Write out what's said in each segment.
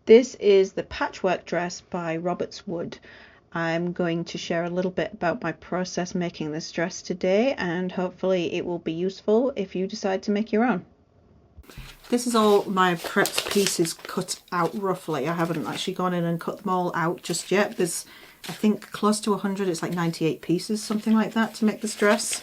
This is the Patchwork dress by Robertswood. I'm going to share a little bit about my process making this dress today, and hopefully it will be useful if you decide to make your own. This is all my prepped pieces cut out roughly. I haven't actually gone in and cut them all out just yet. There's, I think, close to 100, it's like 98 pieces, something like that, to make this dress.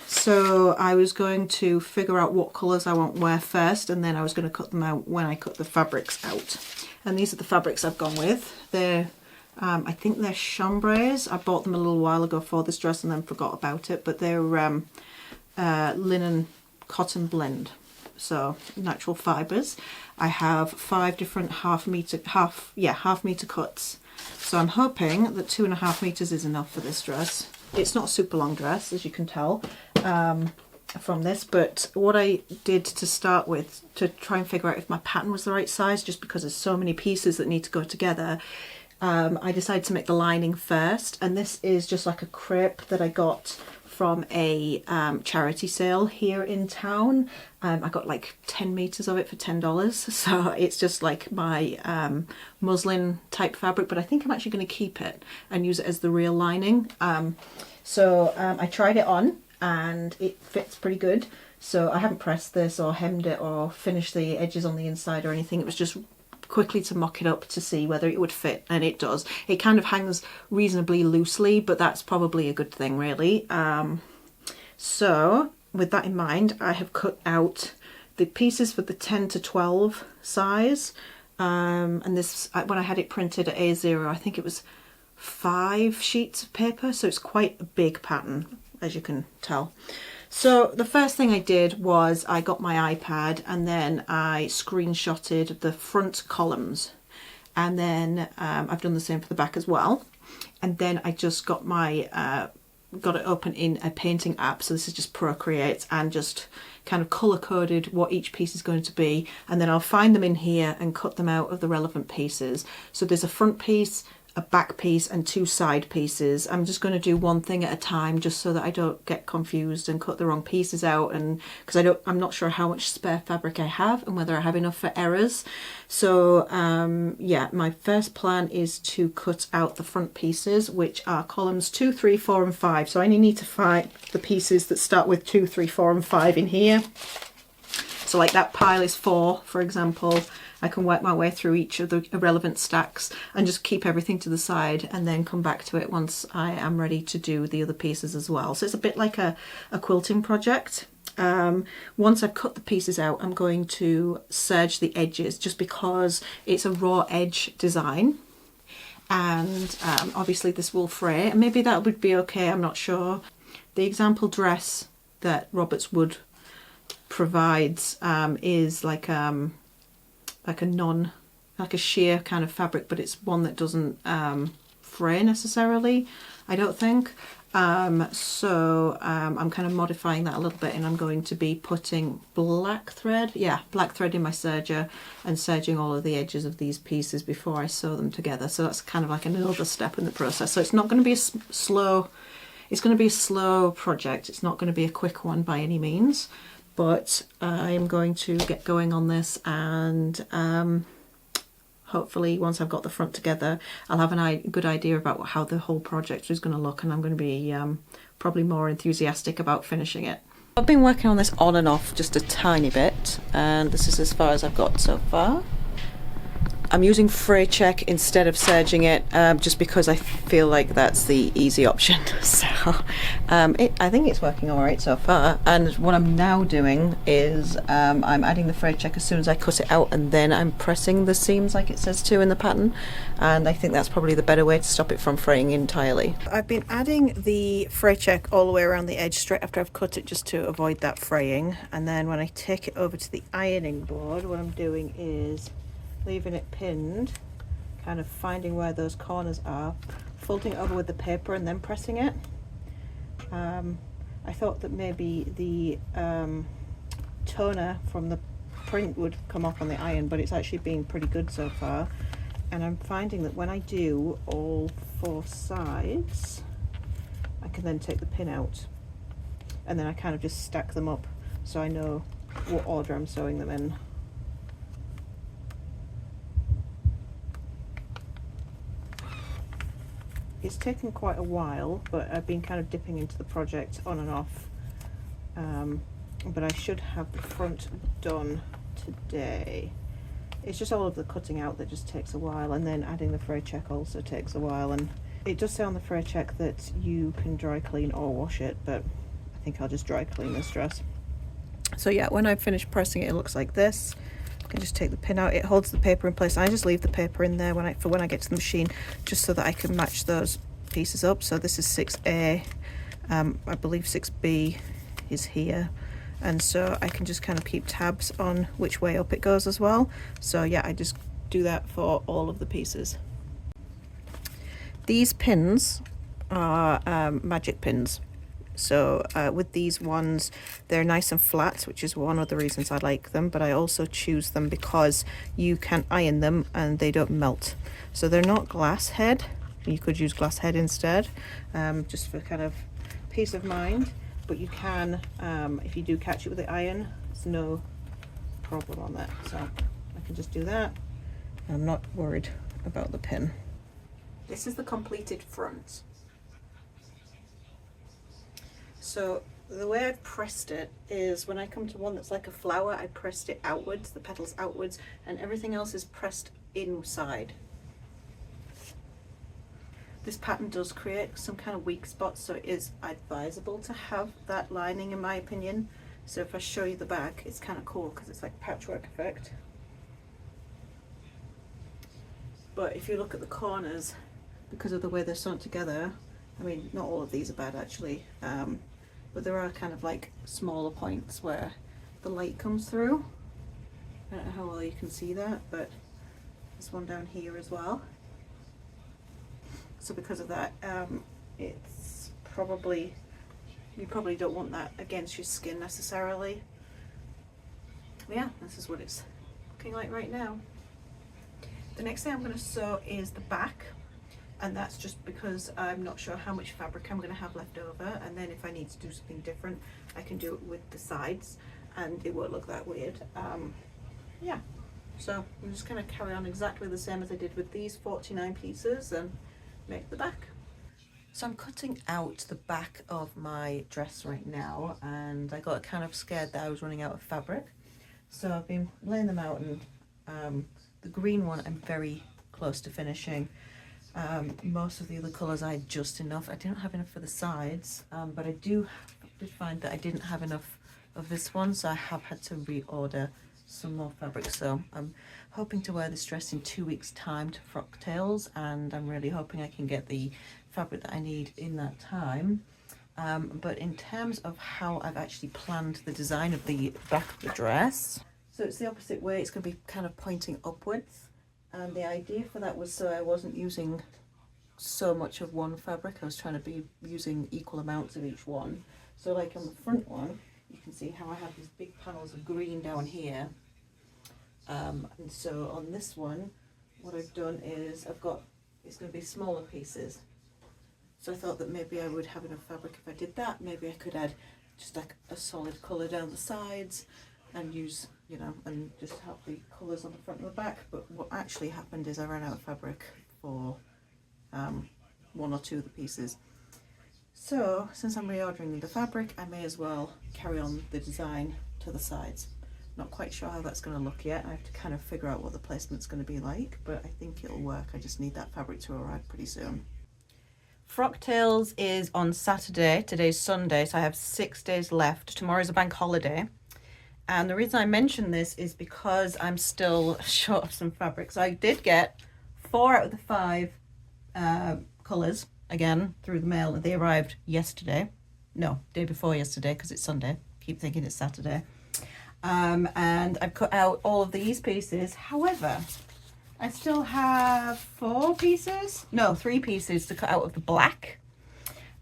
So I was going to figure out what colours I want to wear first, and then I was going to cut them out when I cut the fabrics out. And these are the fabrics I've gone with. They're, I think they're chambrays. I bought them a little while ago for this dress and then forgot about it, but they're linen cotton blend, so natural fibres. I have 5 different half meter cuts. So I'm hoping that 2.5 meters is enough for this dress. It's not a super long dress, as you can tell from this, but what I did to start with, to try and figure out if my pattern was the right size, just because there's so many pieces that need to go together, I decided to make the lining first, and this is just like a crepe that I got from a charity sale here in town. I got like 10 meters of it for $10, so it's just like my muslin type fabric, but I think I'm actually going to keep it and use it as the real lining. I tried it on and it fits pretty good, so I haven't pressed this or hemmed it or finished the edges on the inside or anything. It was just quickly to mock it up to see whether it would fit, and it does. It kind of hangs reasonably loosely, but that's probably a good thing, really. So with that in mind, I have cut out the pieces for the 10 to 12 size, and this, when I had it printed at A0, I think it was 5 sheets of paper, so it's quite a big pattern, as you can tell. So the first thing I did was I got my iPad and then I screenshotted the front columns, and then I've done the same for the back as well. And then I just got my got it open in a painting app, so this is just Procreate, and just kind of color coded what each piece is going to be, and then I'll find them in here and cut them out of the relevant pieces. So there's a front piece, a back piece, and 2 side pieces. I'm just going to do one thing at a time, just so that I don't get confused and cut the wrong pieces out, and because I'm not sure how much spare fabric I have and whether I have enough for errors. So yeah, my first plan is to cut out the front pieces, which are columns 2, 3, 4 and 5. So I only need to find the pieces that start with 2, 3, 4 and 5 in here. So like that pile is 4, for example. I can work my way through each of the irrelevant stacks and just keep everything to the side, and then come back to it once I am ready to do the other pieces as well. So it's a bit like a quilting project. Once I've cut the pieces out, I'm going to serge the edges, just because it's a raw edge design, and obviously this will fray, and maybe that would be okay, I'm not sure. The example dress that Robertswood provides is like a sheer kind of fabric, but it's one that doesn't fray necessarily, I don't think. I'm kind of modifying that a little bit, and I'm going to be putting black thread in my serger and serging all of the edges of these pieces before I sew them together. So that's kind of like another step in the process. So it's not going to be it's going to be a slow project. It's not going to be a quick one by any means, but I'm going to get going on this, and hopefully once I've got the front together, I'll have a good idea about how the whole project is going to look, and I'm going to be probably more enthusiastic about finishing it. I've been working on this on and off just a tiny bit, and this is as far as I've got so far. I'm using fray check instead of serging it, just because I feel like that's the easy option. So I think it's working all right so far. And what I'm now doing is I'm adding the fray check as soon as I cut it out, and then I'm pressing the seams like it says to in the pattern. And I think that's probably the better way to stop it from fraying entirely. I've been adding the fray check all the way around the edge straight after I've cut it, just to avoid that fraying. And then when I take it over to the ironing board, what I'm doing is leaving it pinned, kind of finding where those corners are, folding it over with the paper and then pressing it. I thought that maybe the toner from the print would come off on the iron, but it's actually been pretty good so far. And I'm finding that when I do all 4 sides, I can then take the pin out, and then I kind of just stack them up so I know what order I'm sewing them in. it's taken quite a while, but I've been kind of dipping into the project on and off. But I should have the front done today. It's just all of the cutting out that just takes a while, and then adding the fray check also takes a while. And it does say on the fray check that you can dry clean or wash it, but I think I'll just dry clean this dress. So yeah, when I've finished pressing it, it looks like this. I can just take the pin out. It holds the paper in place. I just leave the paper in there when I get to the machine, just so that I can match those pieces up. So this is 6A. I believe 6B is here. And so I can just kind of keep tabs on which way up it goes as well. So yeah, I just do that for all of the pieces. These pins are magic pins. So with these ones, they're nice and flat, which is one of the reasons I like them, but I also choose them because you can iron them and they don't melt. So they're not glass head. You could use glass head instead, just for kind of peace of mind. But you can, if you do catch it with the iron, there's no problem on that. So I can just do that. I'm not worried about the pin. This is the completed front. So the way I've pressed it is when I come to one that's like a flower, I pressed it outwards, the petals outwards, and everything else is pressed inside. This pattern does create some kind of weak spots, so it is advisable to have that lining in my opinion. So if I show you the back, it's kind of cool because it's like patchwork effect. But if you look at the corners, because of the way they're sewn together, I mean, not all of these are bad actually, but there are kind of like smaller points where the light comes through. I don't know how well you can see that, but there's one down here as well. So because of that, it's probably, you probably don't want that against your skin necessarily. But yeah, this is what it's looking like right now. The next thing I'm going to sew is the back, and that's just because I'm not sure how much fabric I'm going to have left over, and then if I need to do something different, I can do it with the sides and it won't look that weird. Yeah, so I'm just going to carry on exactly the same as I did with these 49 pieces and make the back. So I'm cutting out the back of my dress right now, and I got kind of scared that I was running out of fabric, so I've been laying them out, and the green one I'm very close to finishing. Most of the other colours I had just enough. I didn't have enough for the sides, but I did find that I didn't have enough of this one, so I have had to reorder some more fabric. So I'm hoping to wear this dress in 2 weeks time to frock tails, and I'm really hoping I can get the fabric that I need in that time. But in terms of how I've actually planned the design of the back of the dress, so it's the opposite way. It's going to be kind of pointing upwards, and the idea for that was so I wasn't using so much of one fabric. I was trying to be using equal amounts of each one. So like on the front one, you can see how I have these big panels of green down here, and so on this one what I've done is it's going to be smaller pieces. So I thought that maybe I would have enough fabric if I did that. Maybe I could add just like a solid colour down the sides and use, you know, and just have the colours on the front and the back. But what actually happened is I ran out of fabric for one or two of the pieces. So since I'm reordering the fabric, I may as well carry on the design to the sides. Not quite sure how that's going to look yet. I have to kind of figure out what the placement's going to be like, but I think it'll work. I just need that fabric to arrive pretty soon. Frock Tails is on Saturday. Today's Sunday, so I have 6 days left. Tomorrow's a bank holiday. And the reason I mention this is because I'm still short of some fabric. So I did get 4 out of the 5 colours again through the mail. They arrived yesterday. No, day before yesterday, because it's Sunday. Keep thinking it's Saturday. And I've cut out all of these pieces. However, I still have 3 pieces to cut out of the black.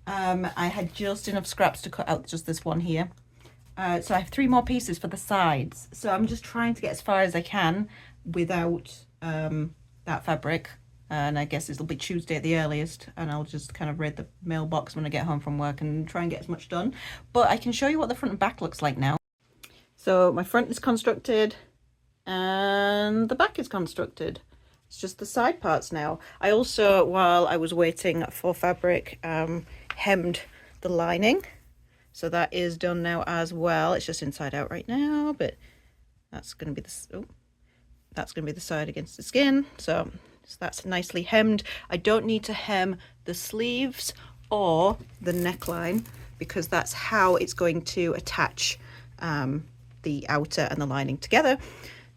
I had just enough scraps to cut out just this one here. So I have 3 more pieces for the sides. So I'm just trying to get as far as I can without that fabric. And I guess it'll be Tuesday at the earliest, and I'll just kind of raid the mailbox when I get home from work and try and get as much done. But I can show you what the front and back looks like now. So my front is constructed and the back is constructed. It's just the side parts now. I also, while I was waiting for fabric, hemmed the lining. So that is done now as well. It's just inside out right now, but that's going to be that's going to be the side against the skin. So that's nicely hemmed. I don't need to hem the sleeves or the neckline because that's how it's going to attach the outer and the lining together.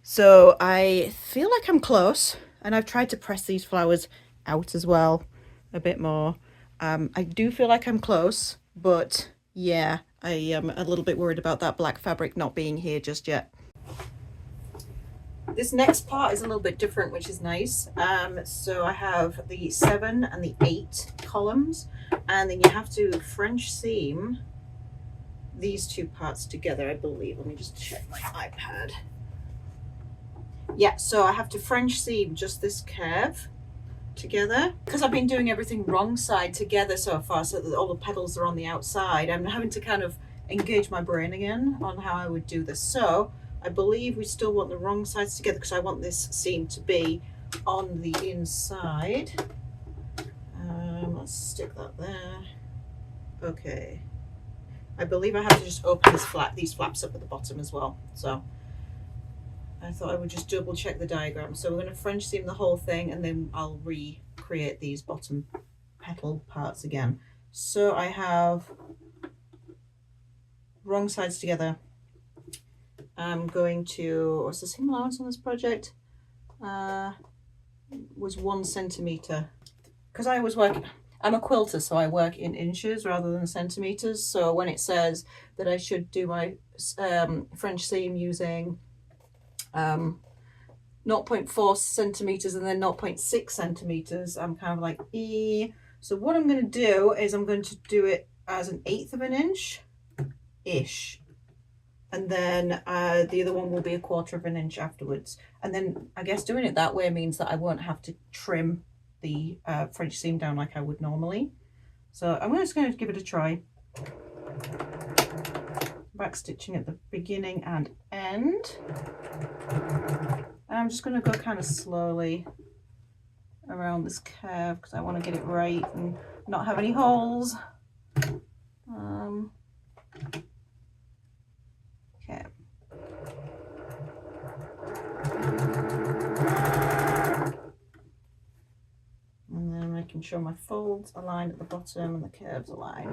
So I feel like I'm close, and I've tried to press these flowers out as well a bit more. I do feel like I'm close, but yeah, I am a little bit worried about that black fabric not being here just yet. This next part is a little bit different, which is nice. So I have the 7 and the 8 columns, and then you have to French seam these two parts together, I believe. Let me just check my iPad. Yeah, so I have to French seam just this curve together because I've been doing everything wrong side together so far, so that all the petals are on the outside. I'm having to kind of engage my brain again on how I would do this. So I believe we still want the wrong sides together because I want this seam to be on the inside. Let's stick that there. Okay, I believe I have to just open these flaps up at the bottom as well. So I thought I would just double check the diagram. So we're going to French seam the whole thing, and then I'll recreate these bottom petal parts again. So I have wrong sides together. I'm going to, what's the seam allowance on this project? Was 1 centimeter. Because I was working, I'm a quilter, so I work in inches rather than centimeters. So when it says that I should do my French seam using 0.4 centimeters and then 0.6 centimeters, I'm kind of like, So what I'm going to do is I'm going to do it as 1/8 of an inch ish, and then the other one will be 1/4 of an inch afterwards. And then I guess doing it that way means that I won't have to trim the French seam down like I would normally. So I'm just going to give it a try. Back stitching at the beginning and end. I'm just going to go kind of slowly around this curve because I want to get it right and not have any holes. Okay. And then making sure my folds align at the bottom and the curves align.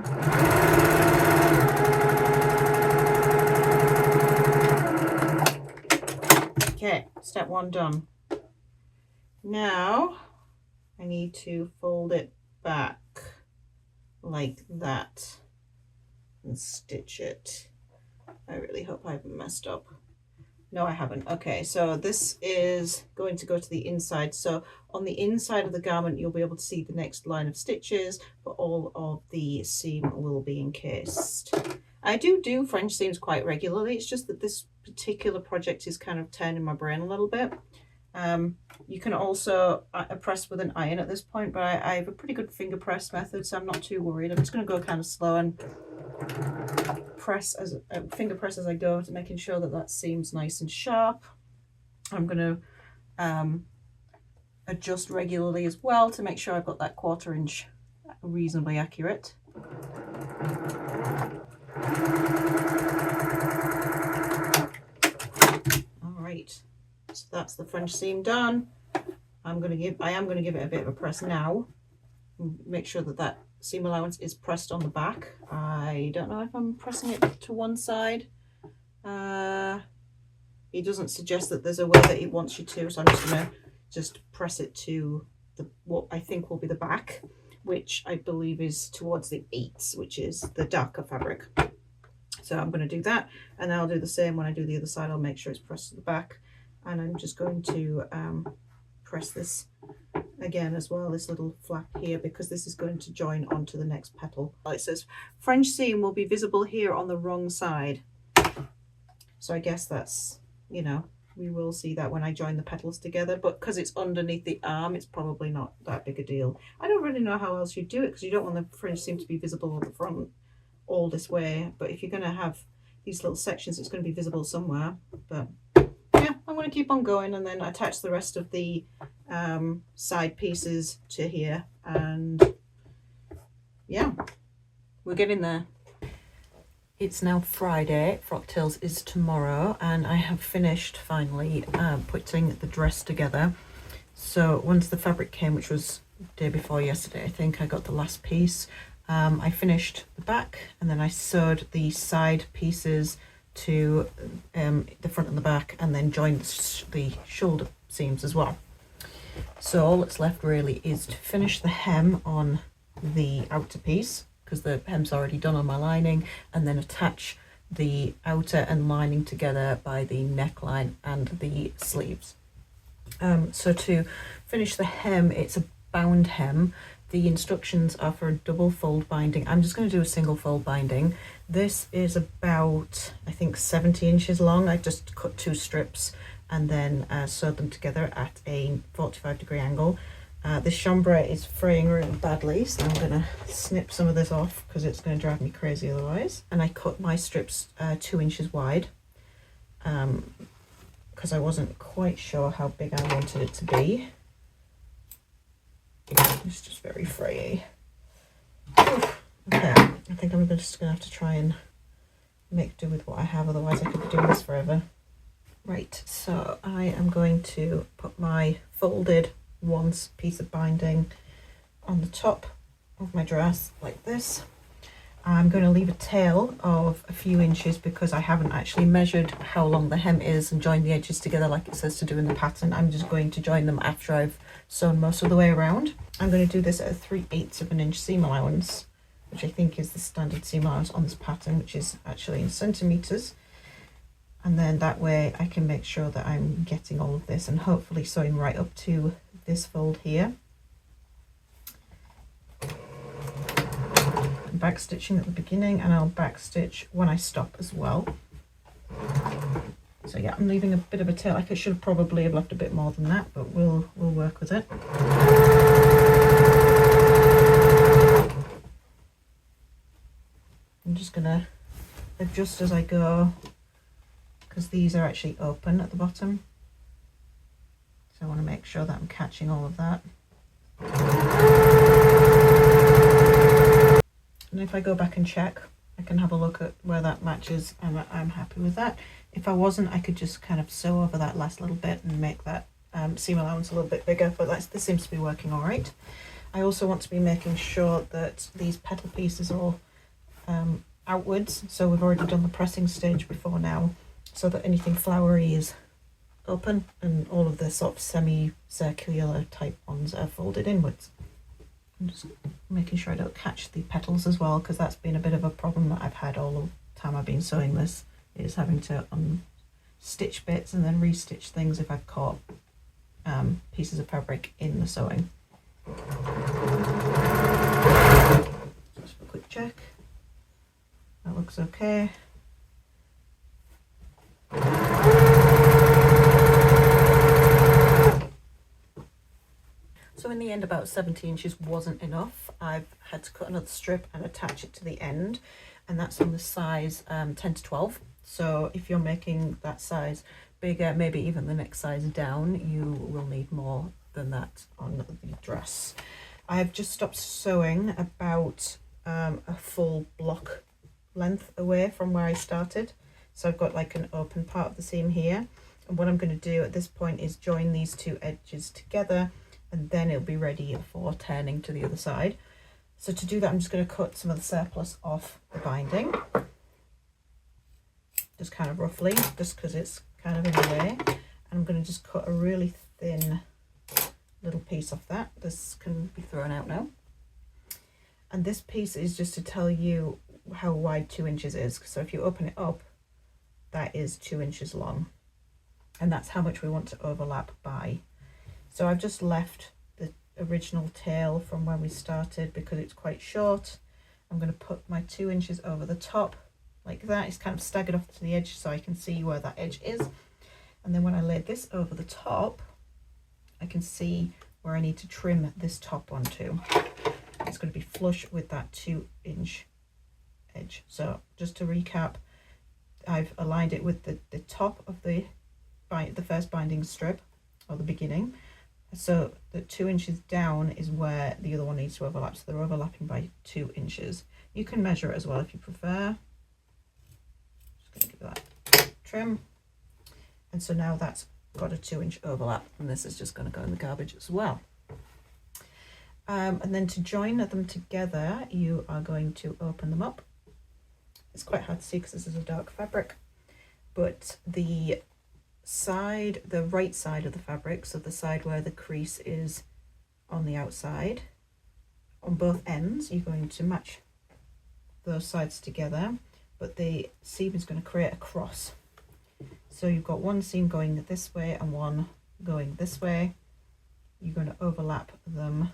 Okay, step 1 done. Now I need to fold it back like that and stitch it. I really hope I haven't messed up. No, I haven't. Okay, so this is going to go to the inside. So on the inside of the garment, you'll be able to see the next line of stitches, but all of the seam will be encased. I do French seams quite regularly. It's just that this particular project is kind of turning my brain a little bit. You can also press with an iron at this point, but I have a pretty good finger press method, so I'm not too worried. I'm just going to go kind of slow and finger press as I go, to making sure that that seam's nice and sharp. I'm going to adjust regularly as well to make sure I've got that 1/4 inch reasonably accurate. All right, so that's the French seam done. I am going to give it a bit of a press now. Make sure that that seam allowance is pressed on the back. I don't know if I'm pressing it to one side. He doesn't suggest that there's a way that he wants you to, so I'm just going to press it to what I think will be the back, which I believe is towards the 8s, which is the darker fabric. So I'm going to do that, and then I'll do the same when I do the other side. I'll make sure it's pressed to the back, and I'm just going to press this again as well, this little flap here, because this is going to join onto the next petal. It says French seam will be visible here on the wrong side. So I guess that's, you know, we will see that when I join the petals together, but because it's underneath the arm, it's probably not that big a deal. I don't really know how else you do it, because you don't want the French seam to be visible on the front all this way, but if you're going to have these little sections, it's going to be visible somewhere. But yeah, I'm going to keep on going and then attach the rest of the side pieces to here, and yeah, we're getting there. It's now Friday, Frocktails is tomorrow, and I have finished finally putting the dress together. So once the fabric came, which was the day before yesterday, I think, I got the last piece. I finished the back and then I sewed the side pieces to the front and the back, and then joined the shoulder seams as well. So all that's left really is to finish the hem on the outer piece, because the hem's already done on my lining, and then attach the outer and lining together by the neckline and the sleeves. So to finish the hem, it's a bound hem. The instructions are for a double fold binding. I'm just going to do a single fold binding. This is about, I think, 70 inches long. I just cut 2 strips and then sewed them together at a 45-degree angle. This chambray is fraying really badly, so I'm going to snip some of this off because it's going to drive me crazy otherwise. And I cut my strips 2 inches wide because I wasn't quite sure how big I wanted it to be. It's just very frayy. Okay, I think I'm just going to have to try and make do with what I have, otherwise I could be doing this forever. Right, so I am going to put my folded once piece of binding on the top of my dress like this. I'm going to leave a tail of a few inches because I haven't actually measured how long the hem is and joined the edges together like it says to do in the pattern. I'm just going to join them after I've sewn most of the way around. I'm going to do this at a 3/8 of an inch seam allowance, which I think is the standard seam allowance on this pattern, which is actually in centimeters. And then that way I can make sure that I'm getting all of this and hopefully sewing right up to this fold here. I'm back stitching at the beginning, and I'll back stitch when I stop as well. So yeah, I'm leaving a bit of a tail. I should probably have left a bit more than that, but we'll work with it. I'm just gonna adjust as I go because these are actually open at the bottom. So I want to make sure that I'm catching all of that. And if I go back and check, I can have a look at where that matches, and I'm happy with that. If I wasn't, I could just kind of sew over that last little bit and make that seam allowance a little bit bigger, but this seems to be working all right. I also want to be making sure that these petal pieces are all outwards, so we've already done the pressing stage before now, so that anything flowery is open and all of the sort of semi-circular type ones are folded inwards. I'm just making sure I don't catch the petals as well, because that's been a bit of a problem that I've had all the time I've been sewing this, is having to stitch bits and then restitch things if I've caught pieces of fabric in the sewing. Just for a quick check. That looks okay. So in the end, about 70 inches wasn't enough. I've had to cut another strip and attach it to the end, and that's on the size 10 to 12. So if you're making that size bigger, maybe even the next size down, you will need more than that on the dress. I have just stopped sewing about a full block length away from where I started. So I've got like an open part of the seam here. And what I'm going to do at this point is join these 2 edges together, and then it'll be ready for turning to the other side. So to do that, I'm just going to cut some of the surplus off the binding, just kind of roughly, just because it's kind of in the way. And I'm going to just cut a really thin little piece off that. This can be thrown out now. And this piece is just to tell you how wide 2 inches is. So if you open it up, that is 2 inches long, and that's how much we want to overlap by. So I've just left the original tail from where we started because it's quite short. I'm going to put my 2 inches over the top like that. It's kind of staggered off to the edge so I can see where that edge is. And then when I lay this over the top, I can see where I need to trim this top onto. It's going to be flush with that 2-inch edge. So just to recap, I've aligned it with the top of the the first binding strip, or the beginning. So the 2 inches down is where the other one needs to overlap, so they're overlapping by 2 inches. You can measure it as well if you prefer. Just going to give that trim. And so now that's got a 2-inch overlap, and this is just going to go in the garbage as well. And then to join them together, you are going to open them up. It's quite hard to see because this is a dark fabric, but the right side of the fabric, so the side where the crease is on the outside, on both ends, you're going to match those sides together, but the seam is going to create a cross. So you've got one seam going this way and one going this way. You're going to overlap them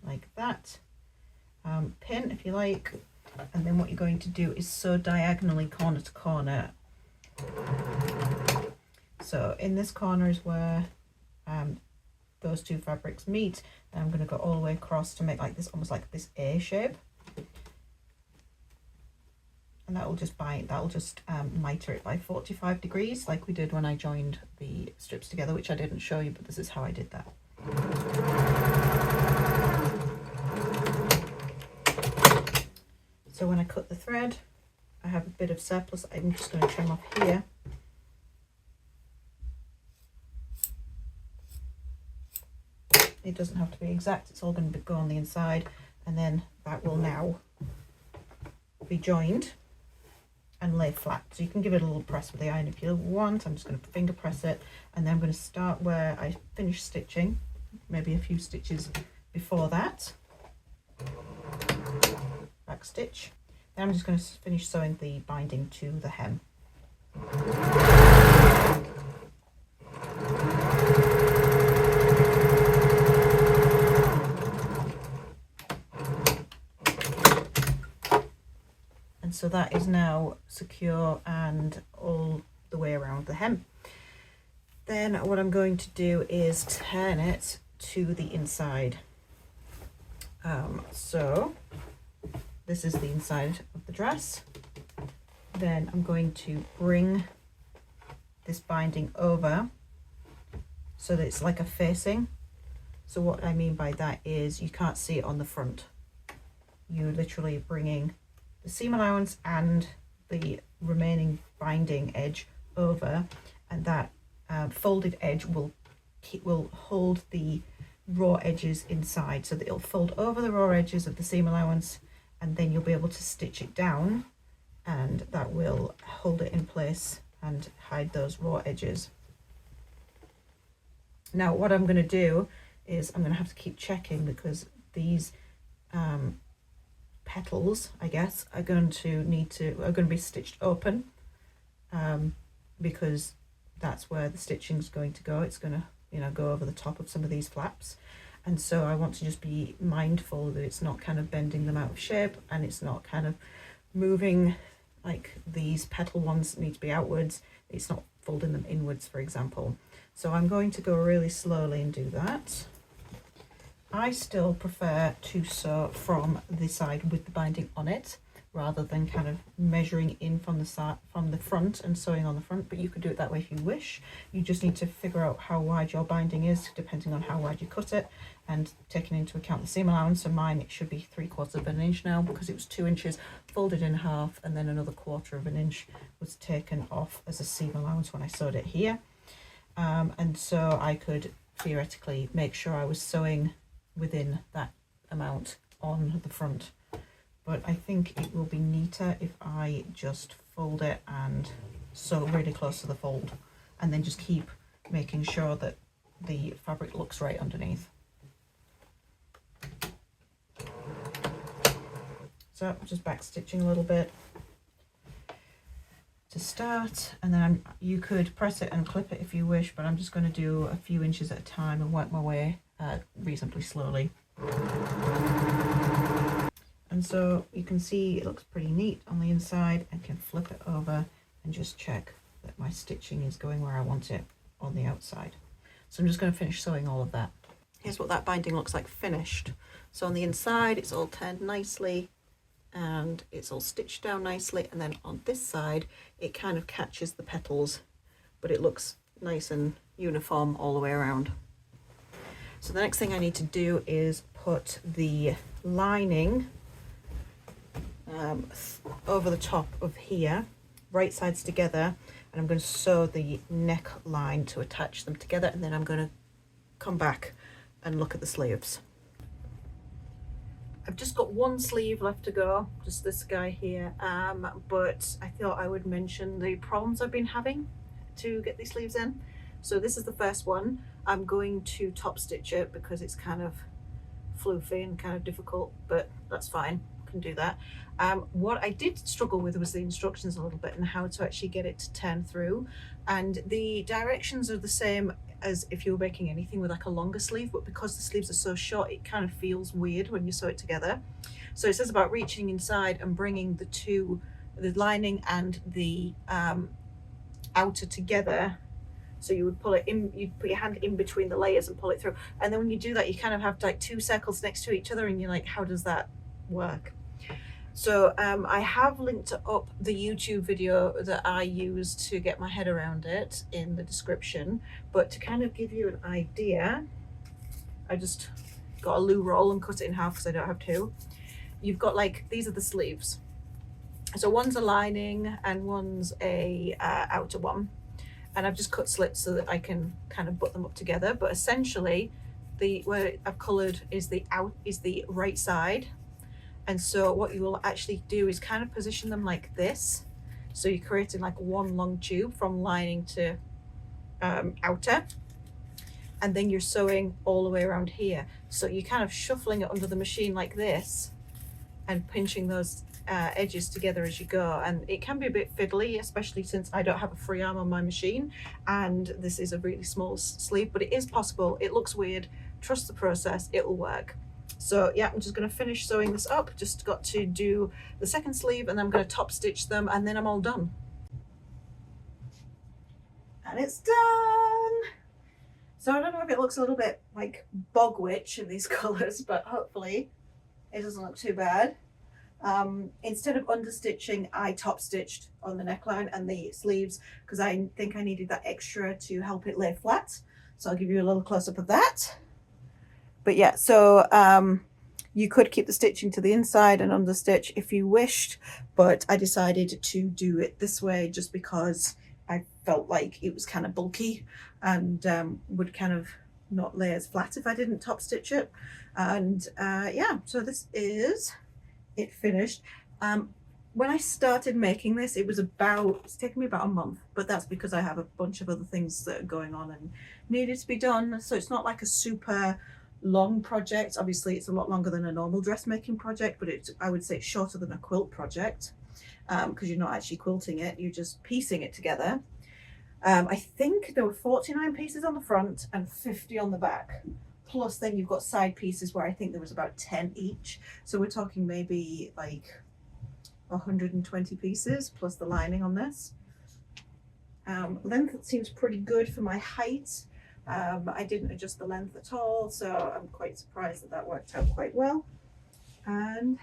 like that. Pin if you like, and then what you're going to do is sew diagonally corner to corner. So in this corner is where those 2 fabrics meet, and I'm going to go all the way across to make like this, almost like this A shape. And that will just miter it by 45 degrees like we did when I joined the strips together, which I didn't show you, but this is how I did that. So when I cut the thread, I have a bit of surplus I'm just going to trim off here. It doesn't have to be exact, it's all going to go on the inside, and then that will now be joined and lay flat. So you can give it a little press with the iron if you want. I'm just going to finger press it, and then I'm going to start where I finished stitching, maybe a few stitches before that. Back stitch. Then I'm just going to finish sewing the binding to the hem. And so that is now secure and all the way around the hem. Then what I'm going to do is turn it to the inside. So this is the inside of the dress. Then I'm going to bring this binding over so that it's like a facing. So what I mean by that is you can't see it on the front. You're literally bringing the seam allowance and the remaining binding edge over, and that folded edge will hold the raw edges inside, so that it'll fold over the raw edges of the seam allowance, and then you'll be able to stitch it down, and that will hold it in place and hide those raw edges. Now what I'm going to do is I'm going to have to keep checking, because these petals, I guess, are going to be stitched open, because that's where the stitching is going to go. It's going to, you know, go over the top of some of these flaps, and so I want to just be mindful that it's not kind of bending them out of shape, and it's not kind of moving like these petal ones need to be outwards. It's not folding them inwards, for example. So I'm going to go really slowly and do that. I still prefer to sew from the side with the binding on it, rather than kind of measuring in from the side, from the front, and sewing on the front, but you could do it that way if you wish. You just need to figure out how wide your binding is, depending on how wide you cut it, and taking into account the seam allowance. So mine, it should be 3/4 of an inch now, because it was 2 inches folded in half, and then another 1/4 of an inch was taken off as a seam allowance when I sewed it here. And so I could theoretically make sure I was sewing within that amount on the front, but I think it will be neater if I just fold it and sew really close to the fold, and then just keep making sure that the fabric looks right underneath. So just back stitching a little bit to start, and then you could press it and clip it if you wish, but I'm just going to do a few inches at a time and work my way reasonably slowly. And so you can see it looks pretty neat on the inside. I can flip it over and just check that my stitching is going where I want it on the outside. So I'm just going to finish sewing all of that. Here's what that binding looks like finished. So on the inside it's all turned nicely and it's all stitched down nicely, and then on this side it kind of catches the petals, but it looks nice and uniform all the way around. So the next thing I need to do is put the lining over the top of here, right sides together, and I'm going to sew the neckline to attach them together, and then I'm going to come back and look at the sleeves. I've just got one sleeve left to go, just this guy here, but I thought I would mention the problems I've been having to get these sleeves in. So this is the first one. I'm going to top stitch it because it's kind of floofy and kind of difficult, but that's fine, I can do that. What I did struggle with was the instructions a little bit and how to actually get it to turn through, and the directions are the same as if you were making anything with like a longer sleeve, but because the sleeves are so short, it kind of feels weird when you sew it together. So it says about reaching inside and bringing the lining and the outer together. So you would pull it in, you'd put your hand in between the layers and pull it through, and then when you do that, you kind of have like two circles next to each other, and you're like, how does that work? So I have linked up the YouTube video that I used to get my head around it in the description, but to kind of give you an idea, I just got a loo roll and cut it in half because I don't have two. You've got like, these are the sleeves. So one's a lining and one's a outer one. And I've just cut slits so that I can kind of put them up together. But essentially, where I've coloured is the right side. And so what you will actually do is kind of position them like this. So you're creating like one long tube from lining to outer. And then you're sewing all the way around here. So you're kind of shuffling it under the machine like this and pinching those edges together as you go. And it can be a bit fiddly, especially since I don't have a free arm on my machine. And this is a really small sleeve, but it is possible. It looks weird. Trust the process, it will work. So yeah, I'm just going to finish sewing this up. Just got to do the second sleeve and I'm going to top stitch them and then I'm all done. And it's done! So I don't know if it looks a little bit like bog witch in these colours, but hopefully it doesn't look too bad. Instead of understitching, I top stitched on the neckline and the sleeves because I think I needed that extra to help it lay flat. So I'll give you a little close up of that. But yeah, so you could keep the stitching to the inside and understitch if you wished, but I decided to do it this way just because I felt like it was kind of bulky and would kind of not lay as flat if I didn't top stitch it. And yeah, so this is it finished. When I started making this, it's taken me about a month, but that's because I have a bunch of other things that are going on and needed to be done. So it's not like a super long project. Obviously it's a lot longer than a normal dressmaking project, but I would say it's shorter than a quilt project because you're not actually quilting it, you're just piecing it together. I think there were 49 pieces on the front and 50 on the back, plus then you've got side pieces where I think there was about 10 each, so we're talking maybe like 120 pieces plus the lining on this. Length seems pretty good for my height. I didn't adjust the length at all, so I'm quite surprised that that worked out quite well. And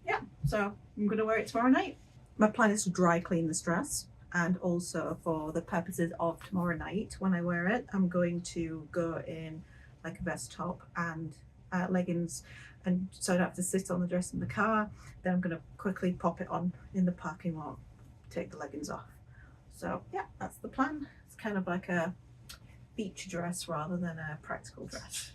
yeah, so I'm going to wear it tomorrow night. My plan is to dry clean this dress, and also for the purposes of tomorrow night when I wear it, I'm going to go in like a vest top and leggings, and so I don't have to sit on the dress in the car. Then I'm going to quickly pop it on in the parking lot, take the leggings off. So yeah, that's the plan. It's kind of like a beach dress rather than a practical dress.